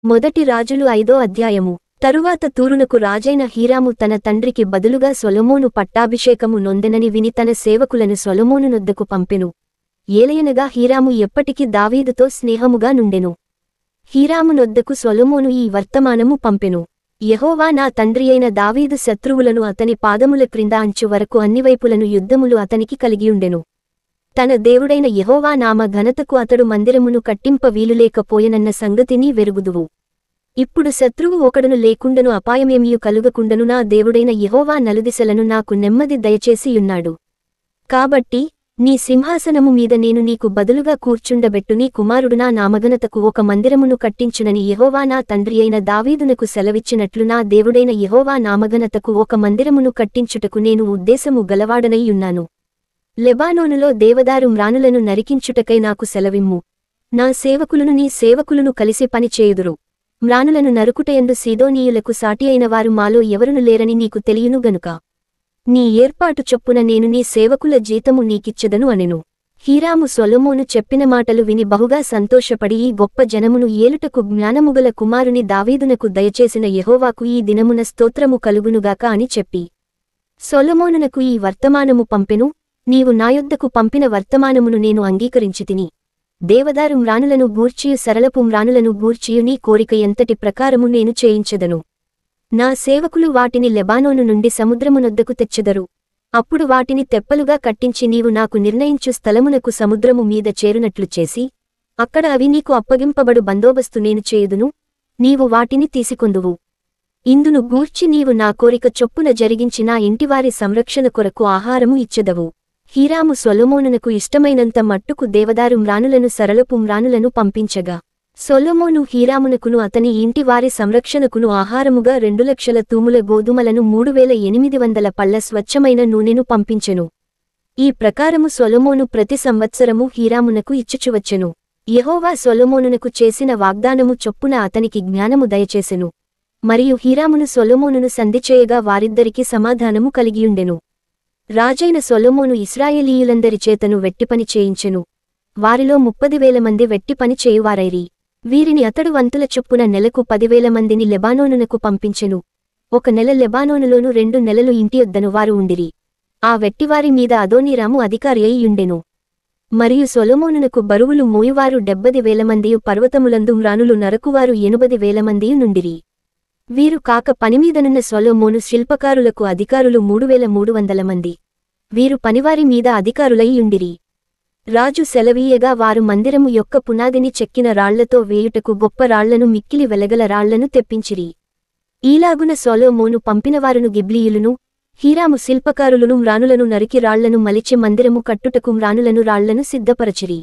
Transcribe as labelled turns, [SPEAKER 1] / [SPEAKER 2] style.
[SPEAKER 1] మొదటి రాజులు 5వ అధ్యాయము. తరువాత తూరునకు రాజైన హీరాము తన తండ్రికి బదులుగా సొలొమోను పట్టాభిషేకము నొందెనని విని తన సేవకులను సొలొమోను నొద్దకు పంపెను. ఏలయనగా హీరాము ఎప్పటికి దావీదుతో స్నేహముగా నుండెను. హీరాము నొద్దకు సొలొమోను ఈ వర్తమానము పంపెను. యెహోవా నా తండ్రియైన దావీదు శత్రువులను అతని పాదముల క్రింద అంచు వరకు అన్నివైపులను యుద్ధములు అతనికి కలిగియుండెను. తన దేవుడైన యెహోవా నామ ఘనతకు అతడు మందిరమును కట్టింప వీలులేకపోయెనన్న సంగతిని వెరుగుదువు. ఇప్పుడు శత్రువు ఒకడును లేకుండను అపాయమేమియు కలుగకుండను నా దేవుడైన యెహోవా నలుదిశలను నాకు నెమ్మది దయచేసియున్నాడు. కాబట్టి నీ సింహాసనము మీద నేను నీకు బదులుగా కూర్చుండబెట్టు నీ కుమారుడు నా నామఘనతకు ఒక మందిరమును కట్టించునని యెహోవా నా తండ్రియైన దావీదునకు సెలవిచ్చినట్లు నా దేవుడైన యెహోవా నామఘనతకు ఒక మందిరమును కట్టించుటకు నేను ఉద్దేశము గలవాడనైయున్నాను. లెబానోనులో దేవదారు మ్రానులను నరికించుటకై నాకు సెలవిమ్ము. నా సేవకులను నీ సేవకులను కలిసి పని చేయుదురు. మ్రానులను నరుకుటయందు సీదోనీయులకు సాటియైన వారు మాలో ఎవరును లేరని నీకు తెలియును గనుక నీ ఏర్పాటు చొప్పున నేను నీ సేవకుల జీతము నీకిచ్చెదను అనెను. హీరాము సొలొమోను చెప్పిన మాటలు విని బహుగా సంతోషపడి ఈ గొప్ప జనమును ఏలుటకు జ్ఞానముగల కుమారుని దావీదునకు దయచేసిన యెహోవాకు ఈ దినమున స్తోత్రము కలుగునుగాక అని చెప్పి సొలొమోనునకు ఈ వర్తమానము పంపెను. నీవు నాయొద్దకు పంపిన వర్తమానమును నేను అంగీకరించితిని. దేవదారు మ్రానులను గూర్చియు సరళపు మ్రానులను గూర్చియు నీ కోరిక ఎంతటి ప్రకారము నేను చేయించెదను. నా సేవకులు వాటిని లెబానోను నుండి సముద్రమునొద్దకు తెచ్చెదరు. అప్పుడు వాటిని తెప్పలుగా కట్టించి నీవు నాకు నిర్ణయించు స్థలమునకు సముద్రము మీద చేరునట్లు చేసి అక్కడ అవి నీకు అప్పగింపబడు బందోబస్తు నేను చేయుదును. నీవు వాటిని తీసుకొందువు. ఇందును గూర్చి నీవు నా కోరిక చొప్పున జరిగించి నా ఇంటివారి సంరక్షణ కొరకు ఆహారము ఇచ్చెదవు. హీరాము సొలొమోనునకు ఇష్టమైనంత మట్టుకు దేవదారు మ్రానులను సరళపు మ్రానులను పంపించగా సొలొమోను హీరామునకును అతని ఇంటివారి సంరక్షణకును ఆహారముగా 2,00,000 తూముల గోధుమలను 3,800 పళ్ల స్వచ్ఛమైన నూనెను పంపించెను. ఈ ప్రకారము సొలొమోను ప్రతి సంవత్సరము హీరామునకు ఇచ్చుచువచ్చెను. యెహోవా సొలొమోనునకు చేసిన వాగ్దానము చొప్పున అతనికి జ్ఞానము దయచేసెను. మరియు హీరామును సొలొమోనును సంధిచేయగా వారిద్దరికి సమాధానము కలిగియుండెను. రాజైన సొలొమోను ఇశ్రాయేలీయులందరి చేతను వెట్టిపని చేయించెను. వారిలో 30,000 మంది వెట్టిపని చేయువారైరి. వీరిని అతడు వంతుల చొప్పున నెలకు 10,000 మందిని లెబానోనునకు పంపించెను. ఒక నెల లెబానోనులోను 2 నెలలు ఇంటియొద్దను వారు ఉండిరి. ఆ వెట్టివారి మీద అదోనీరాము అధికారి అయి యుండెను. మరియు సొలొమోనునకు బరువులు మోయువారు 70,000 మందియు పర్వతములందు మ్రానులు నరకువారు 80,000 మందియు నుండిరి. వీరు కాక పనిమీదనున్న సొలొమోను శిల్పకారులకు అధికారులు 3,300 మంది. వీరు పనివారి మీద అధికారులై యుండిరి. రాజు సెలవీయగా వారు మందిరము యొక్క పునాదిని చెక్కిన రాళ్లతో వేయుటకు గొప్ప రాళ్లను మిక్కిలి వెలగల రాళ్లను తెప్పించిరి. ఈలాగున సొలొమోను పంపినవారును గిబ్లీయులును హీరాము శిల్పకారులను మ్రానులను నరికి రాళ్లను మలిచి మందిరము కట్టుటకు మ్రానులను రాళ్లను సిద్ధపరచిరి.